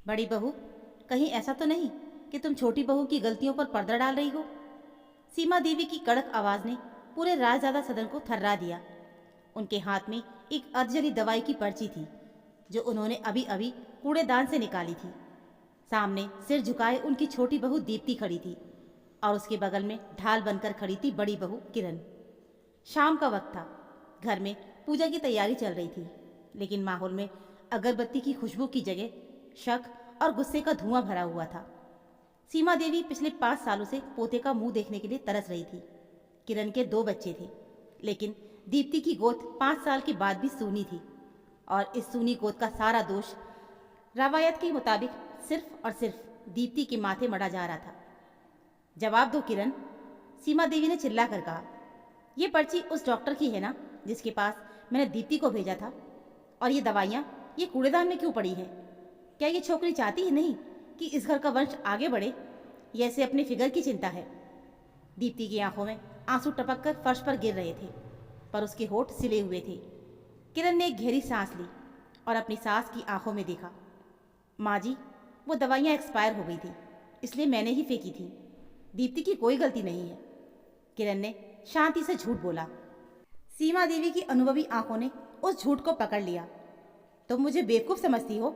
बड़ी बहू, कहीं ऐसा तो नहीं कि तुम छोटी बहू की गलतियों पर पर्दा डाल रही हो? सीमा देवी की कड़क आवाज ने पूरे राजज्यादा सदन को थर्रा दिया। उनके हाथ में एक अर्धजली दवाई की पर्ची थी जो उन्होंने अभी अभी कूड़ेदान से निकाली थी। सामने सिर झुकाए उनकी छोटी बहू दीप्ति खड़ी थी और उसके बगल में ढाल बनकर खड़ी थी बड़ी बहू किरण। शाम का वक्त था। घर में पूजा की तैयारी चल रही थी, लेकिन माहौल में अगरबत्ती की खुशबू की जगह शक और गुस्से का धुआं भरा हुआ था। सीमा देवी पिछले 5 सालों से पोते का मुंह देखने के लिए तरस रही थी। किरण के 2 बच्चे थे, लेकिन दीप्ति की गोद 5 साल के बाद भी सूनी थी और इस सूनी गोद का सारा दोष रवायत के मुताबिक सिर्फ और सिर्फ दीप्ति के माथे मढ़ा जा रहा था। जवाब दो किरण, सीमा देवी ने चिल्लाकर कहा। यह पर्ची उस डॉक्टर की है ना जिसके पास मैंने दीप्ति को भेजा था? और ये दवाइयाँ ये कूड़ेदान में क्यों पड़ी हैं? क्या ये छोकरी चाहती ही नहीं कि इस घर का वंश आगे बढ़े? ये ऐसे अपने फिगर की चिंता है? दीप्ति की आंखों में आंसू टपक कर फर्श पर गिर रहे थे, पर उसके होठ सिले हुए थे। किरण ने एक गहरी सांस ली और अपनी सास की आंखों में देखा। माँ जी, वो दवाइयाँ एक्सपायर हो गई थी, इसलिए मैंने ही फेंकी थी। दीप्ति की कोई गलती नहीं है। किरण ने शांति से झूठ बोला। सीमा देवी की अनुभवी आंखों ने उस झूठ को पकड़ लिया। तुम मुझे बेवकूफ़ समझती हो?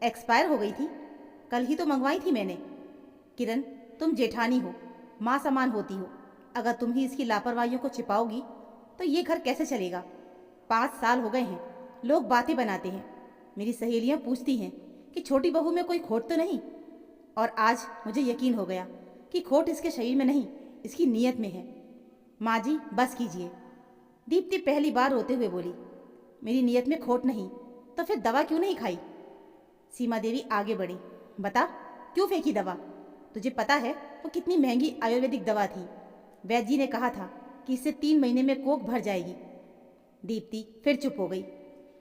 एक्सपायर हो गई थी? कल ही तो मंगवाई थी मैंने। किरण, तुम जेठानी हो, माँ समान होती हो। अगर तुम ही इसकी लापरवाहियों को छिपाओगी तो ये घर कैसे चलेगा? 5 साल हो गए हैं, लोग बातें बनाते हैं, मेरी सहेलियाँ पूछती हैं कि छोटी बहू में कोई खोट तो नहीं, और आज मुझे यकीन हो गया कि खोट इसके शरीर में नहीं, इसकी नीयत में है। माँ जी, बस कीजिए। दीप्ति पहली बार रोते हुए बोली। मेरी नीयत में खोट नहीं तो फिर दवा क्यों नहीं खाई? सीमा देवी आगे बढ़ी। बता, क्यों फेंकी दवा? तुझे पता है वो कितनी महंगी आयुर्वेदिक दवा थी? वैद्य जी ने कहा था कि इससे 3 महीने में कोख भर जाएगी। दीप्ति फिर चुप हो गई।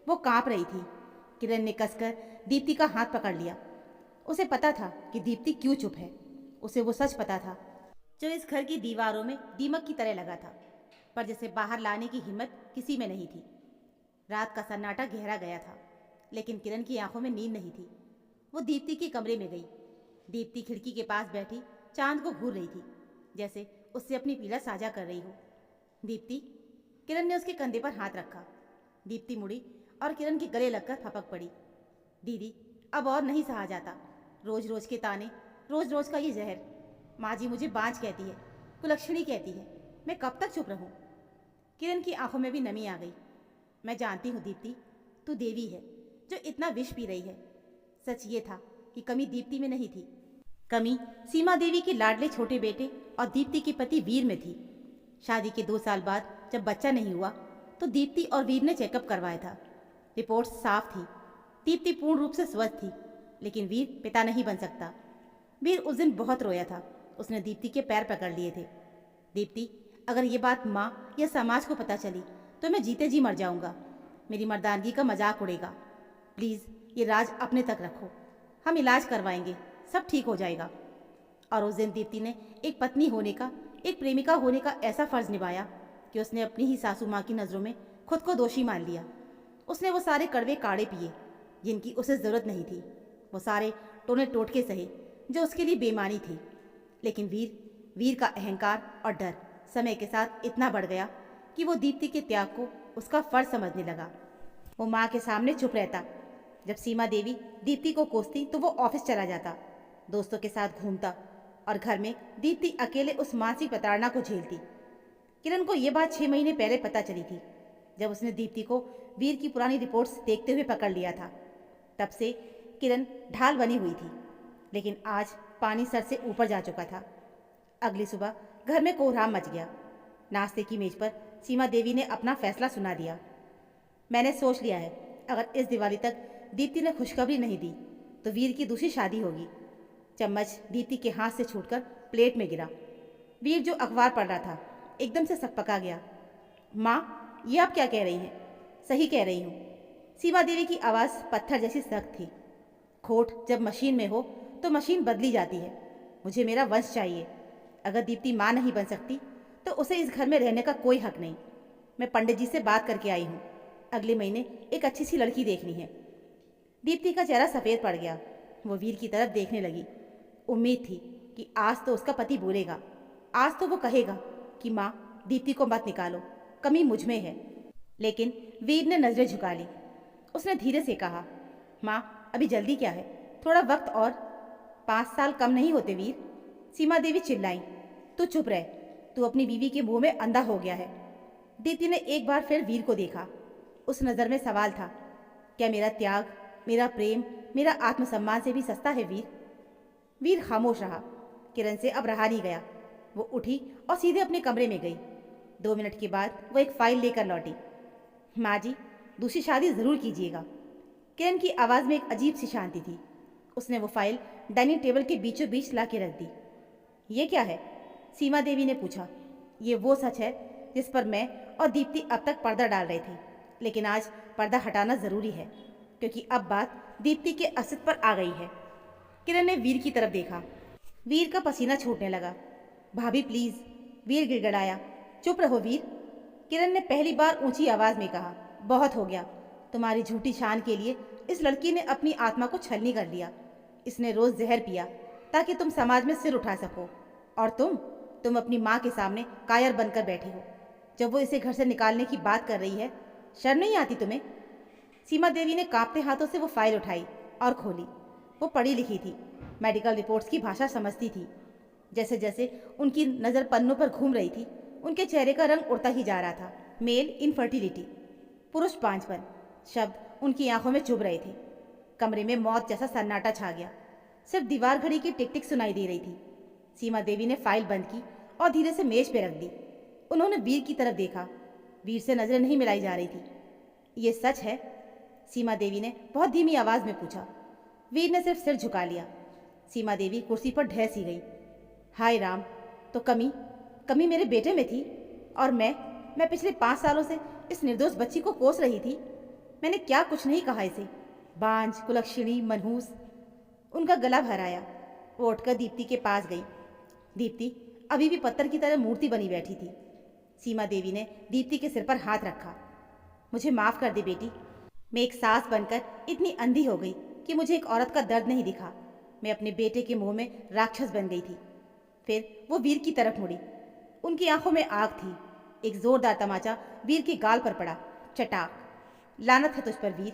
वो कांप रही थी। किरण ने कसकर दीप्ति का हाथ पकड़ लिया। उसे पता था कि दीप्ति क्यों चुप है। उसे वो सच पता था जो इस घर की दीवारों में दीमक की तरह लगा था, पर जिसे बाहर लाने की हिम्मत किसी में नहीं थी। रात का सन्नाटा गहरा गया था, लेकिन किरण की आंखों में नींद नहीं थी। वो दीप्ति के कमरे में गई। दीप्ति खिड़की के पास बैठी चांद को घूर रही थी, जैसे उससे अपनी पीड़ा साझा कर रही हो। दीप्ति, किरण ने उसके कंधे पर हाथ रखा। दीप्ति मुड़ी और किरण के गले लगकर फपक पड़ी। दीदी, अब और नहीं सहा जाता। रोज रोज के ताने, रोज रोज का ये जहर। माँ जी मुझे बांझ कहती है, कुलक्षणी कहती है। मैं कब तक चुप रहूं? किरण की आंखों में भी नमी आ गई। मैं जानती हूँ दीप्ति, तू देवी है जो इतना विष पी रही है। सच ये था कि कमी दीप्ति में नहीं थी, कमी सीमा देवी के लाडले छोटे बेटे और दीप्ति के पति वीर में थी। शादी के 2 साल बाद जब बच्चा नहीं हुआ तो दीप्ति और वीर ने चेकअप करवाया था। रिपोर्ट साफ थी। दीप्ति पूर्ण रूप से स्वस्थ थी, लेकिन वीर पिता नहीं बन सकता। वीर उस दिन बहुत रोया था। उसने दीप्ति के पैर पकड़ लिए थे। दीप्ति, अगर ये बात माँ या समाज को पता चली तो मैं जीते जी मर जाऊंगा। मेरी मर्दानगी का मजाक उड़ेगा। प्लीज़ ये राज अपने तक रखो। हम इलाज करवाएंगे, सब ठीक हो जाएगा। और उस दिन दीप्ति ने एक पत्नी होने का, एक प्रेमिका होने का ऐसा फर्ज निभाया कि उसने अपनी ही सासू माँ की नज़रों में खुद को दोषी मान लिया। उसने वो सारे कड़वे काढ़े पिए जिनकी उसे ज़रूरत नहीं थी। वो सारे टोने टोटके सहे जो उसके लिए बेमानी थी। लेकिन वीर का अहंकार और डर समय के साथ इतना बढ़ गया कि वो दीप्ति के त्याग को उसका फर्ज समझने लगा। वो माँ के सामने चुप रहता। जब सीमा देवी दीप्ति को कोसती तो वो ऑफिस चला जाता, दोस्तों के साथ घूमता, और घर में दीप्ति अकेले उस मानसिक प्रताड़ना को झेलती। किरण को ये बात 6 महीने पहले पता चली थी, जब उसने दीप्ति को वीर की पुरानी रिपोर्ट्स देखते हुए पकड़ लिया था। तब से किरण ढाल बनी हुई थी, लेकिन आज पानी सर से ऊपर जा चुका था। अगली सुबह घर में कोहराम मच गया। नाश्ते की मेज पर सीमा देवी ने अपना फैसला सुना दिया। मैंने सोच लिया है, अगर इस दिवाली तक दीप्ति ने खुशखबरी नहीं दी तो वीर की दूसरी शादी होगी। चम्मच दीप्ति के हाथ से छूटकर प्लेट में गिरा। वीर जो अखबार पढ़ रहा था एकदम से सकपका गया। माँ, ये आप क्या कह रही हैं? सही कह रही हूँ। सीमा देवी की आवाज़ पत्थर जैसी सख्त थी। खोट जब मशीन में हो तो मशीन बदली जाती है। मुझे मेरा वंश चाहिए। अगर दीप्ति माँ नहीं बन सकती तो उसे इस घर में रहने का कोई हक नहीं। मैं पंडित जी से बात करके आई हूँ। अगले महीने एक अच्छी सी लड़की देखनी है। दीप्ति का चेहरा सफ़ेद पड़ गया। वो वीर की तरफ देखने लगी। उम्मीद थी कि आज तो उसका पति बोलेगा, आज तो वो कहेगा कि माँ, दीप्ति को मत निकालो, कमी मुझ में है। लेकिन वीर ने नजरें झुका ली। उसने धीरे से कहा, माँ अभी जल्दी क्या है, थोड़ा वक्त और। 5 साल कम नहीं होते वीर। सीमा देवी चिल्लाई। तू चुप रह, तू अपनी बीवी के मुंह में अंधा हो गया है। दीप्ति ने एक बार फिर वीर को देखा। उस नज़र में सवाल था, क्या मेरा त्याग, मेरा प्रेम, मेरा आत्मसम्मान से भी सस्ता है वीर? वीर खामोश रहा। किरण से अब रहा नहीं गया। वो उठी और सीधे अपने कमरे में गई। 2 मिनट के बाद वो एक फाइल लेकर लौटी। माँ जी, दूसरी शादी ज़रूर कीजिएगा। किरण की आवाज़ में एक अजीब सी शांति थी। उसने वो फाइल डाइनिंग टेबल के बीचों बीच ला के रख दी। ये क्या है? सीमा देवी ने पूछा। ये वो सच है जिस पर मैं और दीप्ति अब तक पर्दा डाल रहे थे, लेकिन आज पर्दा हटाना ज़रूरी है, क्योंकि अब बात दीप्ति के अस्तित्व पर आ गई है। किरण ने वीर की तरफ देखा। वीर का पसीना छूटने लगा। भाभी प्लीज़, वीर गिड़गिड़ाया। चुप रहो वीर। किरण ने पहली बार ऊंची आवाज़ में कहा, बहुत हो गया। तुम्हारी झूठी शान के लिए इस लड़की ने अपनी आत्मा को छलनी कर दिया। इसने रोज़ जहर पिया ताकि तुम समाज में सिर उठा सको, और तुम अपनी माँ के सामने कायर बनकर बैठे हो। जब वो इसे घर से निकालने की बात कर रही है, शर्म नहीं आती तुम्हें? सीमा देवी ने कांपते हाथों से वो फाइल उठाई और खोली। वो पढ़ी लिखी थी, मेडिकल रिपोर्ट्स की भाषा समझती थी। जैसे जैसे उनकी नज़र पन्नों पर घूम रही थी, उनके चेहरे का रंग उड़ता ही जा रहा था। मेल इनफर्टिलिटी, पुरुष पांचपन शब्द उनकी आंखों में चुभ रहे थे। कमरे में मौत जैसा सन्नाटा छा गया। सिर्फ दीवार घड़ी की टिक टिक सुनाई दे रही थी। सीमा देवी ने फाइल बंद की और धीरे से मेज पे रख दी। उन्होंने वीर की तरफ देखा। वीर से नजरें नहीं मिलाई जा रही थी। ये सच है? सीमा देवी ने बहुत धीमी आवाज में पूछा। वीर ने सिर्फ सिर झुका लिया। सीमा देवी कुर्सी पर ढह सी गई। हाय राम, तो कमी मेरे बेटे में थी, और मैं पिछले 5 सालों से इस निर्दोष बच्ची को कोस रही थी। मैंने क्या कुछ नहीं कहा इसे, बांझ, कुलक्षणी, मनहूस। उनका गला भराया। वो उठकर दीप्ति के पास गई। दीप्ति अभी भी पत्थर की तरह मूर्ति बनी बैठी थी। सीमा देवी ने दीप्ति के सिर पर हाथ रखा। मुझे माफ़ कर दे बेटी। मैं एक सास बनकर इतनी अंधी हो गई कि मुझे एक औरत का दर्द नहीं दिखा। मैं अपने बेटे के मुंह में राक्षस बन गई थी। फिर वो वीर की तरफ मुड़ी। उनकी आंखों में आग थी। एक जोरदार तमाचा वीर के गाल पर पड़ा। चटाक। लानत है तुझ पर वीर।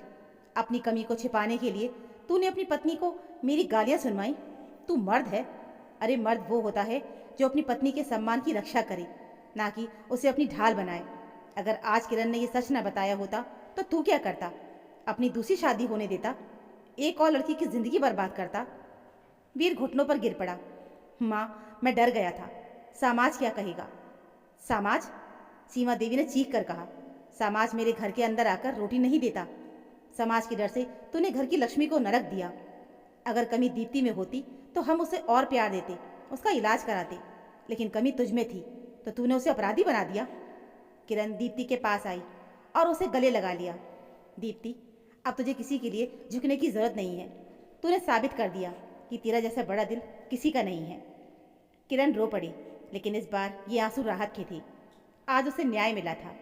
अपनी कमी को छिपाने के लिए तूने अपनी पत्नी को मेरी गालियां सुनवाई। तू मर्द है? अरे मर्द वो होता है जो अपनी पत्नी के सम्मान की रक्षा करे, ना कि उसे अपनी ढाल बनाए। अगर आज किरण ने ये सच न बताया होता तो तू क्या करता? अपनी दूसरी शादी होने देता? एक और लड़की की जिंदगी बर्बाद करता? वीर घुटनों पर गिर पड़ा। माँ, मैं डर गया था। समाज क्या कहेगा? समाज? सीमा देवी ने चीख कर कहा। समाज मेरे घर के अंदर आकर रोटी नहीं देता। समाज के डर से तूने घर की लक्ष्मी को नरक दिया। अगर कमी दीप्ति में होती तो हम उसे और प्यार देते, उसका इलाज कराते, लेकिन कमी तुझ में थी तो तूने उसे अपराधी बना दिया। किरण दीप्ति के पास आई और उसे गले लगा लिया। दीप्ति, अब तुझे किसी के लिए झुकने की जरूरत नहीं है। तूने साबित कर दिया कि तेरा जैसा बड़ा दिल किसी का नहीं है। किरण रो पड़ी, लेकिन इस बार ये आंसू राहत के थे। आज उसे न्याय मिला था।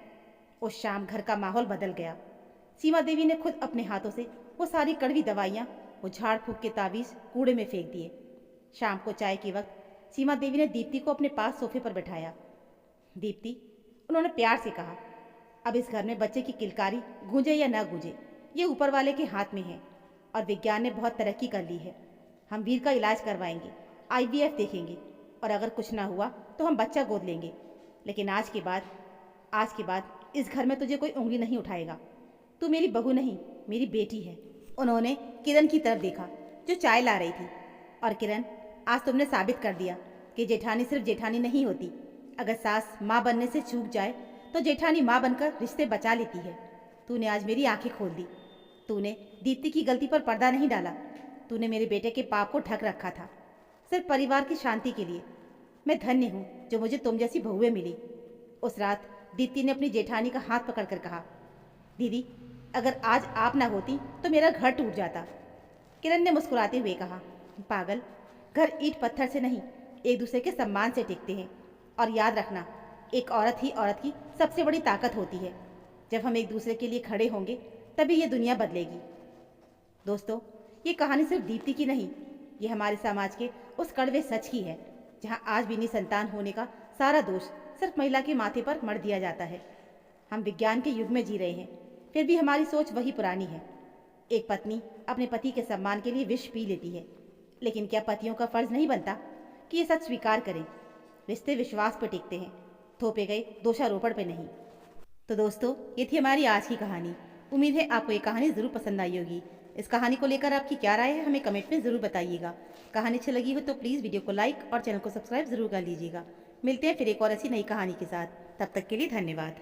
उस शाम घर का माहौल बदल गया। सीमा देवी ने खुद अपने हाथों से वो सारी कड़वी दवाइयाँ, वो झाड़ फूक के ताबीज़ कूड़े में फेंक दिए। शाम को चाय के वक्त सीमा देवी ने दीप्ति को अपने पास सोफे पर बैठाया। दीप्ति, उन्होंने प्यार से कहा, अब इस घर में बच्चे की किलकारी गूंजे या ना गूंजे, ये ऊपर वाले के हाथ में है, और विज्ञान ने बहुत तरक्की कर ली है। हम वीर का इलाज करवाएंगे, IVF देखेंगे, और अगर कुछ ना हुआ तो हम बच्चा गोद लेंगे। लेकिन आज के बाद इस घर में तुझे कोई उंगली नहीं उठाएगा। तू मेरी बहू नहीं, मेरी बेटी है। उन्होंने किरण की तरफ देखा जो चाय ला रही थी। और किरण, आज तुमने साबित कर दिया कि जेठानी सिर्फ जेठानी नहीं होती। अगर सास माँ बनने से चूक जाए तो जेठानी माँ बनकर रिश्ते बचा लेती है। तूने आज मेरी आंखें खोल दी। तूने दीप्ति की गलती पर पर्दा नहीं डाला। तूने मेरे बेटे के पाप को ढक रखा था, सिर्फ परिवार की शांति के लिए। मैं धन्य हूँ जो मुझे तुम जैसी बहुएं मिली। उस रात दीप्ति ने अपनी जेठानी का हाथ पकड़कर कहा, दीदी, अगर आज आप ना होती तो मेरा घर टूट जाता। किरण ने मुस्कुराते हुए कहा, पागल, घर ईंट पत्थर से नहीं, एक दूसरे के सम्मान से टिकते हैं। और याद रखना, एक औरत ही औरत की सबसे बड़ी ताकत होती है। जब हम एक दूसरे के लिए खड़े होंगे तभी ये दुनिया बदलेगी। दोस्तों, ये कहानी सिर्फ दीप्ति की नहीं, ये हमारे समाज के उस कड़वे सच की है जहाँ आज भी निसंतान होने का सारा दोष सिर्फ महिला के माथे पर मढ़ दिया जाता है। हम विज्ञान के युग में जी रहे हैं, फिर भी हमारी सोच वही पुरानी है। एक पत्नी अपने पति के सम्मान के लिए विष पी लेती है, लेकिन क्या पतियों का फर्ज नहीं बनता कि ये सच स्वीकार करें? रिश्ते विश्वास पर टिकते हैं, थोपे गए दोषारोपण पे नहीं। तो दोस्तों, ये थी हमारी आज की कहानी। उम्मीद है आपको ये कहानी ज़रूर पसंद आई होगी। इस कहानी को लेकर आपकी क्या राय है, हमें कमेंट में ज़रूर बताइएगा। कहानी अच्छी लगी हो तो प्लीज़ वीडियो को लाइक और चैनल को सब्सक्राइब ज़रूर कर लीजिएगा। मिलते हैं फिर एक और ऐसी नई कहानी के साथ। तब तक के लिए धन्यवाद।